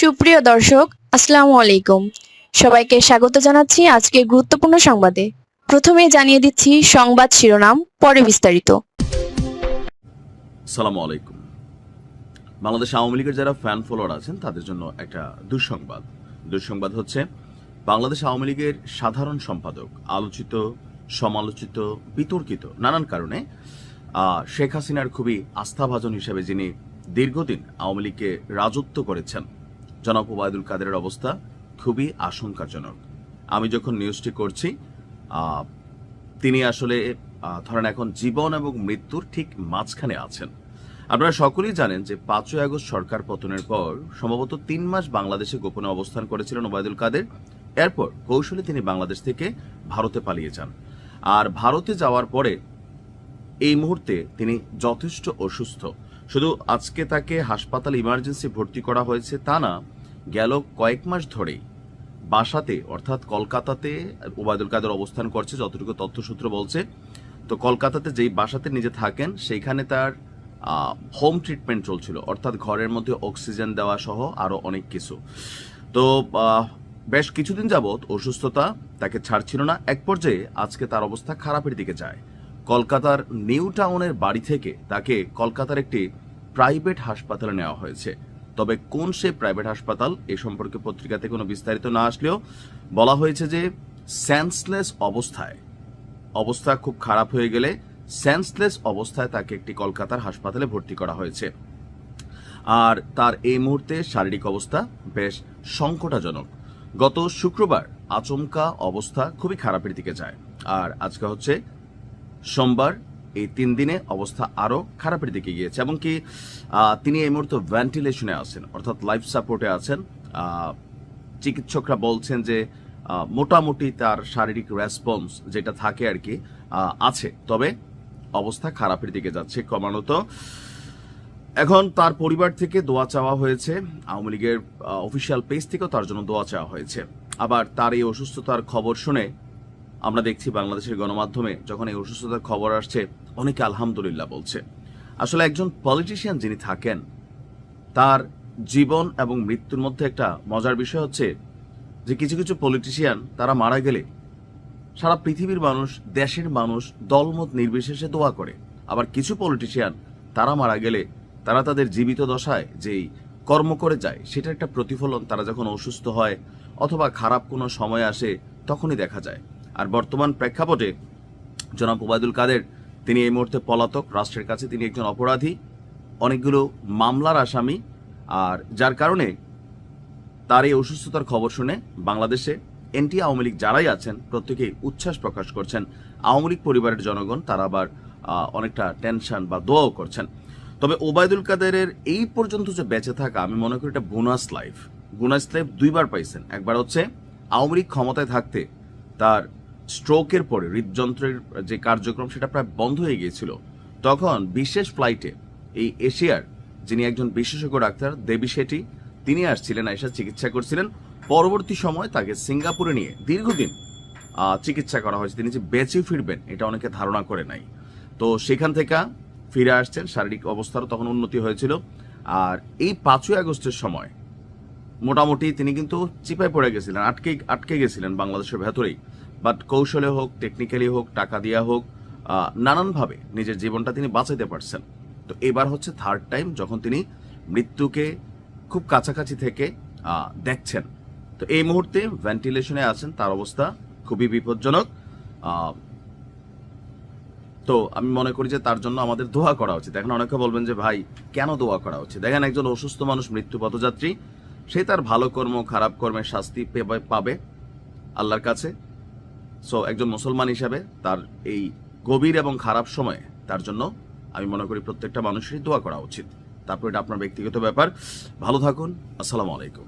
সুপ্রিয় দর্শক, আসসালামু আলাইকুম। সবাইকে স্বাগত জানাচ্ছি আজকের গুরুত্বপূর্ণ সংবাদে। প্রথমেই জানিয়ে দিচ্ছি সংবাদ শিরোনাম, পরে বিস্তারিত। সালামু আলাইকুম। বাংলাদেশ আওয়ামী লীগের যারা ফ্যান ফলোয়ার আছেন তাদের জন্য একটা দুঃসংবাদ হচ্ছে বাংলাদেশ আওয়ামী লীগের সাধারণ সম্পাদক আলোচিত, সমালোচিত, বিতর্কিত নানান কারণে শেখ হাসিনার খুবই আস্থাভাজন হিসেবে যিনি দীর্ঘদিন আওয়ামী লীগকে রাজত্ব করেছেন জনাব ওবায়দুল কাদেরের অবস্থা খুবই আশঙ্কাজনক। আমি যখন নিউজটি করছি তিনি আসলে ধরেন এখন জীবন এবং মৃত্যুর ঠিক মাঝখানে আছেন। আপনারা সকলেই জানেন যে 5ই আগস্ট সরকার পতনের পর সম্ভবত 3 মাস বাংলাদেশে গোপনে অবস্থান করেছিলেন ওবায়দুল কাদের। এরপর কৌশলে তিনি বাংলাদেশ থেকে ভারতে পালিয়ে যান। আর ভারতে যাওয়ার পরে এই মুহূর্তে তিনি যথেষ্ট অসুস্থ। শুধু আজকে তাকে হাসপাতাল ইমার্জেন্সি ভর্তি করা হয়েছে তা না, গেল কয়েক মাস ধরেই বাসাতে অর্থাৎ কলকাতাতে ওবায়দুল কাদের অবস্থান করছে যতটুকু তথ্যসূত্র বলছে। তো কলকাতাতে যেই বাসাতে নিজে থাকেন সেইখানে তার হোম ট্রিটমেন্ট চলছিল, অর্থাৎ ঘরের মধ্যে অক্সিজেন দেওয়া সহ আরো অনেক কিছু। তো বেশ কিছুদিন যাবৎ অসুস্থতা তাকে ছাড়ছিল না। এক পর্যায়ে আজকে তার অবস্থা খারাপের দিকে যায়। কলকাতার নিউ টাউনের বাড়ি থেকে তাকে কলকাতার একটি প্রাইভেট হাসপাতালে নেওয়া হয়েছে। তবে কোন সে প্রাইভেট হাসপাতাল এ সম্পর্কে পত্রিকাতে কোনো বিস্তারিত না আসলেও বলা হয়েছে যে সেন্সলেস অবস্থা খুব খারাপ হয়ে গেলে সেন্সলেস অবস্থায় তাকে একটি কলকাতার হাসপাতালে ভর্তি করা হয়েছে। আর তার এই মুহূর্তে শারীরিক অবস্থা বেশ সংকটাজনক। গত শুক্রবার আচমকা অবস্থা খুবই খারাপের দিকে যায়, আর আজকে হচ্ছে সোমবার। এই 3 দিনে অবস্থা আরো খারাপের দিকে গিয়েছে এবং কি তিনি এই মুহূর্তে ভেন্টিলেশনে আছেন, অর্থাৎ লাইফ সাপোর্টে আছেন। চিকিৎসকরা বলছেন যে মোটামুটি তার শারীরিক রেসপন্স যেটা থাকে আর কি আছে, তবে অবস্থা খারাপের দিকে যাচ্ছে ক্রমাগত। এখন তার পরিবার থেকে দোয়া চাওয়া হয়েছে, আওয়ামী লীগের অফিসিয়াল পেজ থেকেও তার জন্য দোয়া চাওয়া হয়েছে। আবার তার এই অসুস্থতার খবর শুনে আমরা দেখছি বাংলাদেশের গণমাধ্যমে যখন এই অসুস্থতার খবর আসছে অনেকে আলহামদুলিল্লাহ বলছে। আসলে একজন পলিটিশিয়ান যিনি থাকেন তার জীবন এবং মৃত্যুর মধ্যে একটা মজার বিষয় হচ্ছে যে কিছু কিছু পলিটিশিয়ান তারা মারা গেলে সারা পৃথিবীর মানুষ, দেশের মানুষ দলমত নির্বিশেষে দোয়া করে। আবার কিছু পলিটিশিয়ান তারা মারা গেলে তারা তাদের জীবিত দশায় যেই কর্ম করে যায় সেটার একটা প্রতিফলন তারা যখন অসুস্থ হয় অথবা খারাপ কোনো সময় আসে তখনই দেখা যায়। আর বর্তমান প্রেক্ষাপটে জনাব ওবায়দুল কাদের তিনি এই মুহূর্তে পলাতক, রাষ্ট্রের কাছে তিনি একজন অপরাধী, অনেকগুলো মামলার আসামি। আর যার কারণে তার এই অসুস্থতার খবর শুনে বাংলাদেশে এনটি আওয়ামী লীগ যারাই আছেন প্রত্যেকেই উচ্ছ্বাস প্রকাশ করছেন। আওয়ামী লীগ পরিবারের জনগণ তারা আবার অনেকটা টেনশন বা দোয়াও করছেন। তবে ওবায়দুল কাদেরের এই পর্যন্ত যে বেঁচে থাকা আমি মনে করি এটা বোনাস লাইফ 2বার পাইছেন। একবার হচ্ছে আওয়ামী লীগ ক্ষমতায় থাকতে তার স্ট্রোকের পরে হৃদযন্ত্রের যে কার্যক্রম সেটা প্রায় বন্ধ হয়ে গিয়েছিল, তখন বিশেষ ফ্লাইটে এই এশিয়ার যিনি একজন বিশেষজ্ঞ ডাক্তার দেবী শেঠি তিনি আসছিলেন, এসে চিকিৎসা করছিলেন। পরবর্তী সময় তাকে সিঙ্গাপুরে নিয়ে দীর্ঘদিন চিকিৎসা করা হয়েছে। তিনি যে বেঁচে ফিরবেন এটা অনেকে ধারণা করে নাই। তো সেখান থেকে ফিরে আসছেন, শারীরিক অবস্থারও তখন উন্নতি হয়েছিল। আর এই 5ই আগস্টের সময় মোটামুটি তিনি কিন্তু চিপায় পড়ে গেছিলেন, আটকে গেছিলেন বাংলাদেশের ভেতরেই। বাট কৌশলে হোক, টেকনিক্যালি হোক, টাকা দিয়া হোক, নানানভাবে নিজের জীবনটা তিনি বাঁচাইতে পারছেন। তো এবার হচ্ছে 3rd টাইম যখন তিনি মৃত্যুকে খুব কাছাকাছি থেকে দেখছেন। তো এই মুহূর্তে ভেন্টিলেশনে আছেন, তার অবস্থা খুবই বিপজ্জনক। তো আমি মনে করি যে তার জন্য আমাদের দোয়া করা উচিত। এখন অনেকে বলবেন যে ভাই কেন দোয়া করা উচিত? দেখেন, একজন অসুস্থ মানুষ মৃত্যু পথযাত্রী, সে তার ভালো কর্ম খারাপ কর্মের শাস্তি পাবে আল্লাহর কাছে। সো একজন মুসলমান হিসাবে তার এই গভীর এবং খারাপ সময়ে তার জন্য আমি মনে করি প্রত্যেকটা মানুষেরই দোয়া করা উচিত। তারপর এটা আপনার ব্যক্তিগত ব্যাপার। ভালো থাকুন। আসসালামু আলাইকুম।